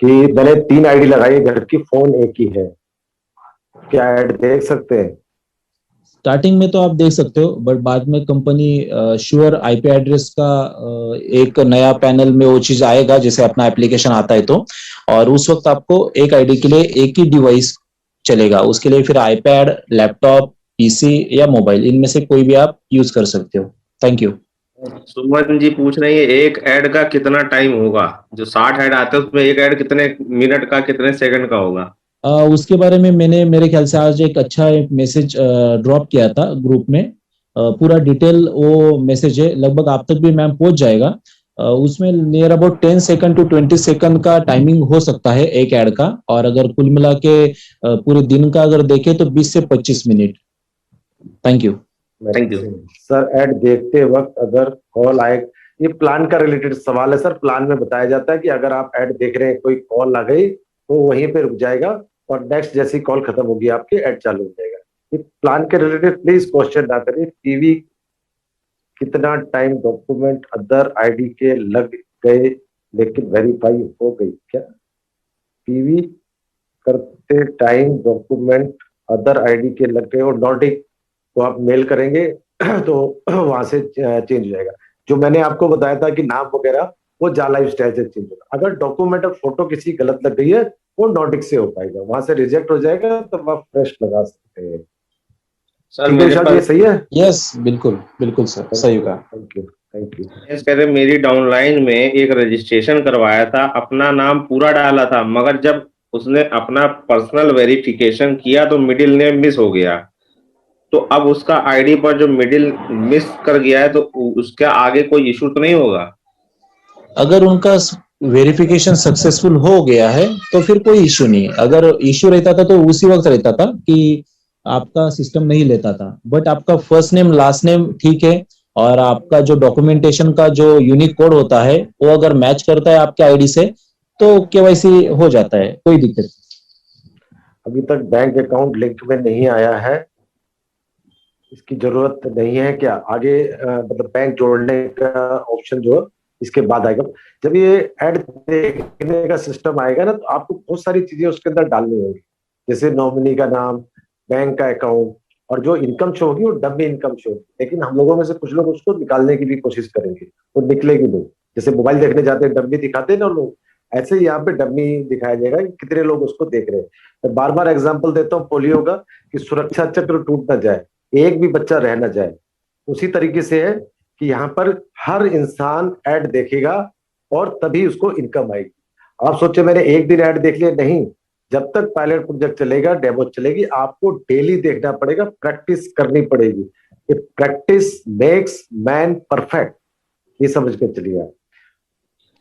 कि मैंने 3 आईडी लगाई, घर की, फोन एक ही है, क्या ऐड देख सकते हैं? स्टार्टिंग में तो आप देख सकते हो, बट बाद में कंपनी श्योर आईपी एड्रेस का एक नया पैनल में वो चीज आएगा जैसे अपना एप्लीकेशन आता है तो, और उस वक्त आपको एक आईडी के लिए एक ही डिवाइस चलेगा। उसके लिए फिर आईपैड, लैपटॉप, पीसी या मोबाइल, इनमें से कोई भी आप यूज कर सकते हो। Thank you. सुमन जी पूछ रही है एक ऐड का कितना टाइम होगा? जो 60 ऐड आते हैं उसमें एक ऐड कितने मिनट का, कितने सेकंड का होगा? उसके बारे में मैंने मेरे ख्याल से आज एक अच्छा मैसेज ड्रॉप किया था ग्रुप में। पूरा डिटेल वो मैसेज है, लगभग आप तक भी मैम पहुंच जाएगा। उसमें near about 10 second to 20 second का टाइमिंग हो सकता है एक ऐड का, और अगर कुल मिला के पूरे दिन का अगर देखें तो 20 से 25 minute. Thank you. Thank you sir. Add देखते वक्त अगर कॉल आए, ये प्लान का रिलेटेड सवाल है सर। प्लान में बताया जाता है कि अगर आप ऐड देख रहे हैं, कोई कॉल आ गई तो वहीं पे रुक जाएगा और नेक्स्ट जैसी कॉल खत्म होगी आपकी ऐड चालू हो जाएगा। ये प्लान के रिलेटेड प्लीज क्वेश्चन ना करिए। टीवी कितना टाइम डॉक्यूमेंट अदर आईडी के लग गए लेकिन वेरीफाई हो गई क्या? टीवी करते टाइम डॉक्यूमेंट अदर आईडी के लग गए और नॉटिक, तो आप मेल करेंगे तो वहां से चेंज हो जाएगा। जो मैंने आपको बताया था कि नाम वगैरह वो जा लाइफ स्टाइल से चेंज होगा। अगर डॉक्यूमेंट और फोटो किसी गलत लग गई है वो नॉटिक से हो पाएगा, वहां से रिजेक्ट हो जाएगा, तो आप फ्रेश लगा सकते हैं। सर। ठीक है मेरे विशाल, ये पास सही है? यस, बिल्कुल बिल्कुल सर, सही कहा। Thank you, thank you. कह रहे मेरी डाउनलाइन में एक रजिस्ट्रेशन करवाया था, अपना नाम पूरा डाला था, मगर जब उसने अपना पर्सनल वेरिफिकेशन किया तो मिडिल नेम मिस हो गया। तो अब उसका आईडी पर जो मिडिल मिस कर गया है तो उसका आगे कोई इशू तो नहीं होगा? अगर उनका वेरिफिकेशन सक्सेसफुल हो गया है तो फिर कोई इश्यू नहीं है। अगर इश्यू रहता था तो उसी वक्त रहता था कि आपका सिस्टम नहीं लेता था, बट आपका फर्स्ट नेम लास्ट नेम ठीक है, और आपका जो डॉक्यूमेंटेशन का जो यूनिक कोड होता है वो अगर मैच करता है आपके आईडी से तो केवाईसी हो जाता है, कोई दिक्कत नहीं। अभी तक बैंक अकाउंट लिंक में नहीं आया है, इसकी जरूरत नहीं है क्या? आगे मतलब बैंक जोड़ने का ऑप्शन जो इसके बाद आएगा। जब ये ऐड देखने का सिस्टम आएगा ना तो आपको बहुत सारी चीजें उसके अंदर डालनी होगी, जैसे नॉमिनी का नाम, बैंक का अकाउंट, और जो इनकम शो होगी वो डमी इनकम शो होगी। लेकिन हम लोगों में से कुछ लोग उसको निकालने की भी कोशिश करेंगे, वो निकलेगी नहीं। जैसे मोबाइल देखने जाते हैं डमी दिखाते हैं ना लोग, ऐसे ही यहाँ पे डमी दिखाया जाएगा कि कितने लोग उसको देख रहे हैं। मैं बार बार एग्जाम्पल देता हूँ पोलियो का, कि सुरक्षा चक्र टूट ना जाए, एक भी बच्चा रह ना जाए। उसी तरीके से है कि यहाँ पर हर इंसान ऐड देखेगा और तभी उसको इनकम आएगी। आप सोचे मैंने एक दिन ऐड देख लिया, नहीं। जब तक पायलट प्रोजेक्ट चलेगा, डेमो चलेगी, आपको डेली देखना पड़ेगा, प्रैक्टिस करनी पड़ेगी। प्रैक्टिस मेक्स मैन परफेक्ट, ये समझ के चलिए आप।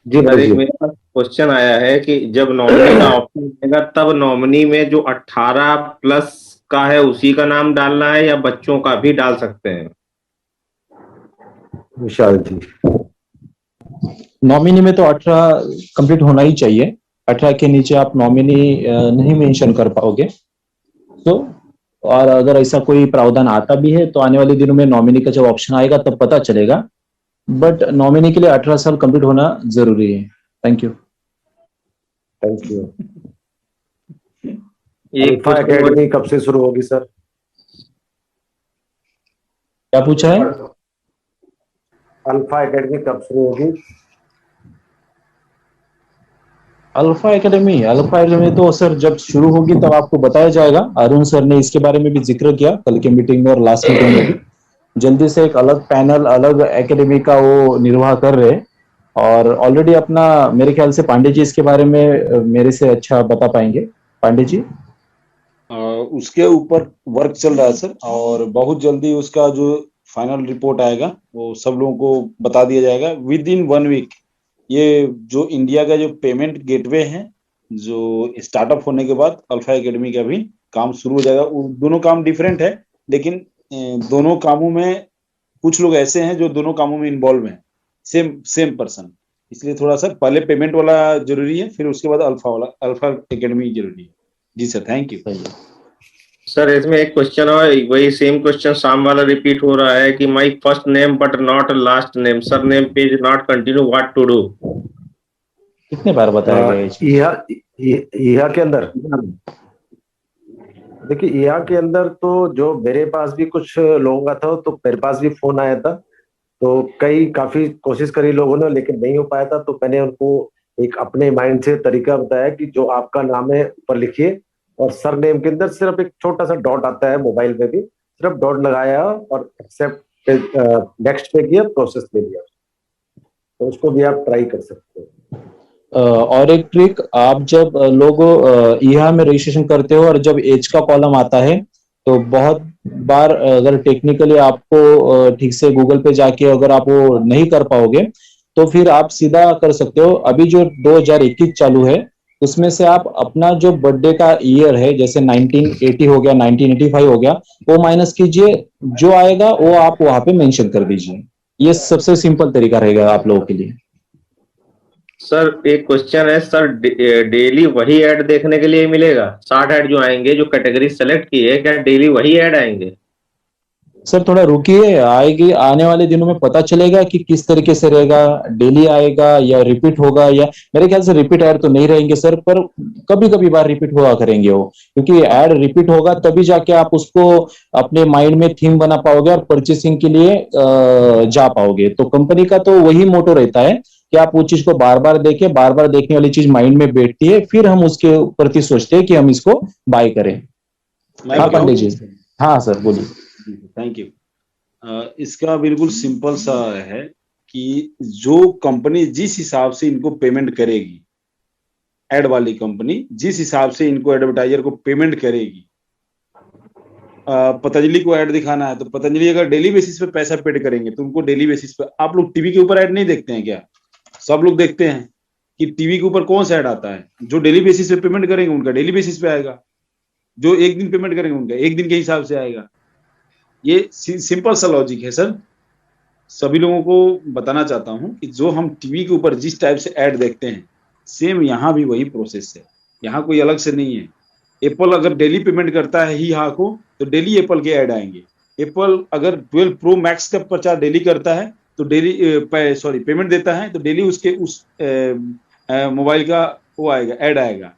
जी सर, एक बोलिए। मेरे पास क्वेश्चन आया है कि जब नॉमिनी का ऑप्शन आएगा तब नॉमिनी में जो 18 प्लस का है उसी का नाम डालना है या बच्चों का भी डाल सकते हैं? विशाल जी, नॉमिनी में तो 18 कंप्लीट होना ही चाहिए। 18 के नीचे आप नॉमिनी नहीं मेंशन कर पाओगे। तो और अगर ऐसा कोई प्रावधान आता भी है तो आने वाले दिनों में नॉमिनी का जब ऑप्शन आएगा तब पता चलेगा, बट नॉमिनी के लिए 18 साल कंप्लीट होना जरूरी है। Thank you. Thank you. एक अल्फा एकेडमी कब से शुरू होगी सर? क्या पूछा है? अल्फा एकेडमी कब शुरू होगी? अल्फा एकेडमी तो सर जब शुरू होगी तब आपको बताया जाएगा। अरुण सर ने इसके बारे में भी जिक्र किया कल के मीटिंग में और लास्ट मीटिंग में भी। जल्दी से एक अलग पैनल, अलग एकेडमी का वो निर्वाह कर रहे हैं, और ऑलरेडी अपना मेरे ख्याल से पांडे जी इसके बारे में मेरे से अच्छा बता पाएंगे। पांडे जी। उसके ऊपर वर्क चल रहा है सर, और बहुत जल्दी उसका जो फाइनल रिपोर्ट आएगा वो सब लोगों को बता दिया जाएगा विद इन 1 वीक। ये जो इंडिया का जो पेमेंट गेटवे है, जो स्टार्टअप होने के बाद अल्फा एकेडमी का भी काम शुरू हो जाएगा। दोनों काम डिफरेंट है, लेकिन दोनों कामों में कुछ लोग ऐसे हैं जो दोनों कामों में इन्वॉल्व हैं, सेम पर्सन। इसलिए थोड़ा सा पहले पेमेंट वाला जरूरी है, फिर उसके बाद अल्फा एकेडमी जरूरी है। जी सर, थैंक यू। सर, इसमें एक क्वेश्चन है, वही सेम क्वेश्चन शाम वाला रिपीट हो रहा है कि my first name but not last name, surname page not continue, what to do? कितने बार बताया गया है ये चीज? ईहा के अंदर देखिए, ईहा के अंदर तो जो मेरे पास भी कुछ लोगों का था, तो मेरे पास भी फोन आया था, तो काफी कोशिश करी लोगों ने, लेकिन नहीं हो पाया था। तो मैंने उनको एक अपने माइंड से तरीका बताया कि जो आपका नाम है ऊपर लिखिए, और सर नेम के अंदर सिर्फ एक छोटा सा डॉट आता है, मोबाइल में भी सिर्फ डॉट लगाया और एक्सेप्ट नेक्स्ट पे किया, प्रोसेस ले लिया। तो उसको भी आप ट्राई कर सकते हो। और एक ट्रिक, आप जब लोग ईहा में रजिस्ट्रेशन करते हो और जब एज का कॉलम आता है, तो बहुत बार अगर टेक्निकली आपको ठीक से गूगल पे जाके अगर आप वो नहीं कर पाओगे, तो फिर आप सीधा कर सकते हो। अभी जो 2021 चालू है, उसमें से आप अपना जो बर्थडे का ईयर है, जैसे 1980 हो गया, 1985 हो गया, वो माइनस कीजिए, जो आएगा वो आप वहां पे मेंशन कर दीजिए। ये सबसे सिंपल तरीका रहेगा आप लोगों के लिए। सर एक क्वेश्चन है सर, डेली वही ऐड देखने के लिए मिलेगा? 60 ऐड जो आएंगे, जो कैटेगरी सेलेक्ट की है, क्या डेली वही ऐड आएंगे? सर थोड़ा रुकिए, आएगी, आने वाले दिनों में पता चलेगा कि किस तरीके से रहेगा, डेली आएगा या रिपीट होगा। या मेरे ख्याल से रिपीट ऐड तो नहीं रहेंगे सर, पर कभी कभी बार रिपीट हुआ करेंगे वो, क्योंकि ऐड रिपीट होगा तभी जाके आप उसको अपने माइंड में थीम बना पाओगे और परचेसिंग के लिए जा पाओगे। तो कंपनी का तो वही मोटो रहता है कि आप उस चीज को बार बार देखें, बार बार देखने वाली चीज माइंड में बैठती है, फिर हम उसके प्रति सोचते हैं कि हम इसको बाय करें। हाँ पंडित जी। हाँ सर बोलिए। Thank you. इसका बिल्कुल सिंपल सा है कि जो कंपनी जिस हिसाब से इनको पेमेंट करेगी, एड वाली कंपनी जिस हिसाब से इनको एडवर्टाइजर को पेमेंट करेगी, पतंजलि को ऐड दिखाना है तो पतंजलि अगर डेली बेसिस पे पैसा पेड करेंगे तो उनको डेली बेसिस पे। आप लोग टीवी के ऊपर ऐड नहीं देखते हैं क्या? सब लोग देखते हैं कि टीवी के ऊपर कौन सा ऐड आता है। जो डेली बेसिस पे पेमेंट करेंगे उनका डेली बेसिस पे आएगा, जो एक दिन पेमेंट करेंगे उनका एक दिन के हिसाब से आएगा। ये सिंपल सा लॉजिक है सर, सभी लोगों को बताना चाहता हूं कि जो हम टीवी के ऊपर जिस टाइप से ऐड देखते हैं, सेम यहाँ भी वही प्रोसेस है, यहाँ कोई अलग से नहीं है। एप्पल अगर डेली पेमेंट करता है ही हाँ को, तो डेली एप्पल के ऐड आएंगे। एप्पल अगर 12 प्रो मैक्स का प्रचार डेली करता है तो डेली पेमेंट देता है तो डेली उसके उस मोबाइल का वो आएगा, ऐड आएगा।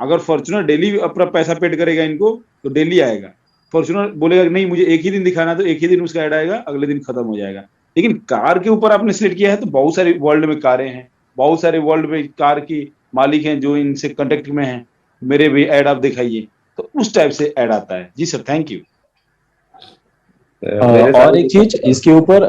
अगर फॉर्च्यूनर डेली अपना पैसा पेड करेगा इनको तो डेली आएगा। फॉर्च्यूनर बोलेगा नहीं मुझे एक ही दिन दिखाना, तो एक ही दिन उसका ऐड आएगा, अगले दिन खत्म हो जाएगा। लेकिन कार के ऊपर आपने सिलेक्ट किया है तो बहुत सारे वर्ल्ड में कारें हैं, बहुत सारे वर्ल्ड में कार की मालिक हैं जो इनसे कांटेक्ट में हैं, मेरे भी ऐड आप दिखाइए, तो उस टाइप से ऐड आता है। जी सर, थैंक यू। और एक चीज इसके ऊपर,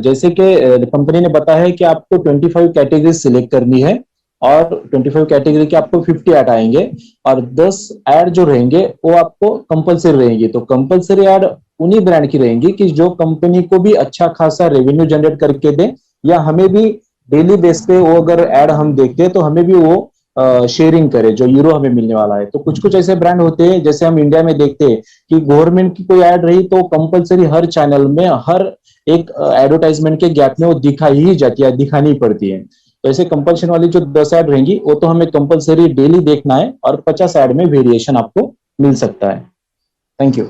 जैसे कि कंपनी ने बताया है कि आपको 25 कैटेगरी सिलेक्ट करनी है और 25 कैटेगरी के आपको 50 ऐड आएंगे और 10 ऐड जो रहेंगे वो आपको कंपलसरी रहेंगी। तो कंपलसरी ऐड उन्हीं ब्रांड की रहेंगी कि जो कंपनी को भी अच्छा खासा रेवेन्यू जनरेट करके दे, या हमें भी डेली बेस पे वो अगर ऐड हम देखते हैं तो हमें भी वो शेयरिंग करे, जो यूरो हमें मिलने वाला है। तो कुछ कुछ ऐसे ब्रांड होते हैं, जैसे हम इंडिया में देखते हैं कि गवर्नमेंट की कोई ऐड रही तो कंपलसरी हर चैनल में हर एक एडवर्टाइजमेंट के गैप में वो दिखाई ही जाती है, दिखानी पड़ती है। तो ऐसे कंपल्शन वाली जो 10 ऐड रहेंगी वो तो हमें कंपलसरी डेली देखना है और 50 ऐड में वेरिएशन आपको मिल सकता है। Thank you.